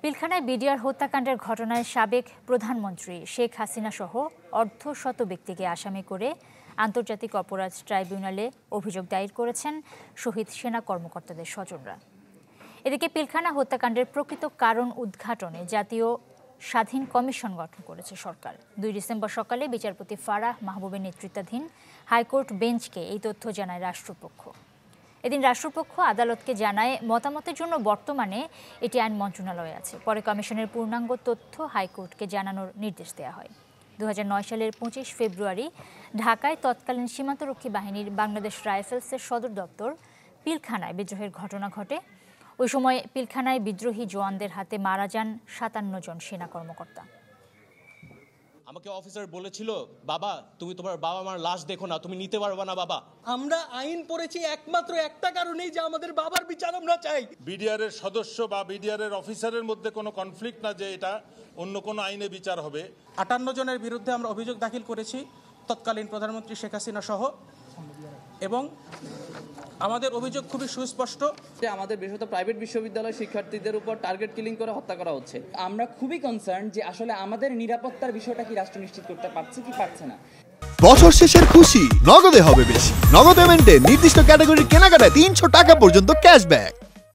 পিলখানায় BDR হত্যাকাণ্ডের ঘটনায় সাবেক প্রধানমন্ত্রী শেখ হাসিনা সহ অর্ধশত ব্যক্তিকে আসামি করে আন্তর্জাতিক অপরাধ ট্রাইব্যুনালে অভিযোগ দায়ের করেছেন শহীদ সেনা কর্মকর্তাদের স্বজনরা। এদিকে পিলখানা হত্যাকাণ্ডের প্রকৃত কারণ উদ্ঘাটনে জাতীয় স্বাধীন কমিশন গঠন করেছে সরকার। 2 ডিসেম্বর সকালে বিচারপতি ফারাহ মাহবুবের নেতৃত্বাধীন হাইকোর্ট বেঞ্চকে এই তথ্য জানায় রাষ্ট্রপক্ষ। এদিন রাষ্ট্রপক্ষ আদালতকে জানায় মতামতের জন্য বর্তমানে এটি আইন মন্ত্রণালয়ে আছে। পরে কমিশনের পূর্ণাঙ্গ তথ্য হাইকোর্টকে জানানোর নির্দেশ দেওয়া হয়। 2009 সালের 25 ফেব্রুয়ারি ঢাকায় তৎকালীন সীমান্তরক্ষী বাহিনীর বাংলাদেশ রাইফেলসের সদর দপ্তর পিলখানায় বিদ্রোহের ঘটনা ঘটে। ওই সময় পিলখানায় বিদ্রোহী জওয়ানদের হাতে মারা যান 57 জন সেনা কর্মকর্তা। আমাকে অফিসার বলেছিল, বাবা তুমি তোমার বাবা মার লাশ দেখো না, তুমি নিতে পারবে না বাবা। আমরা আইন পড়েছি একমাত্র একটা কারণেই, যে আমাদের বাবার বিচার আমরা চাই। বিডিআর এর সদস্য বা বিডিআর এর অফিসারের মধ্যে কোনো কনফ্লিক্ট না যে এটা অন্য কোনো আইনে বিচার হবে। 58 জনের বিরুদ্ধে আমরা অভিযোগ দাখিল করেছি, তৎকালীন প্রধানমন্ত্রী শেখ হাসিনা সহ, এবং আমাদের অভিযোগ খুবই সুস্পষ্ট যে আমাদের বিশেষত প্রাইভেট বিশ্ববিদ্যালয় শিক্ষার্থীদের উপর টার্গেট কিলিং করে হত্যা করা হচ্ছে। আমরা খুবই কনসার্ন যে আসলে আমাদের নিরাপত্তার বিষয়টা কি রাষ্ট্র নিশ্চিত করতে পারছে কি পারছে না। বছর শেষের খুশি নগদে হবে বেশি। নগদ পেমেন্টে নির্দিষ্ট ক্যাটাগরির কেনাকাটায় 300 টাকা পর্যন্ত ক্যাশব্যাক।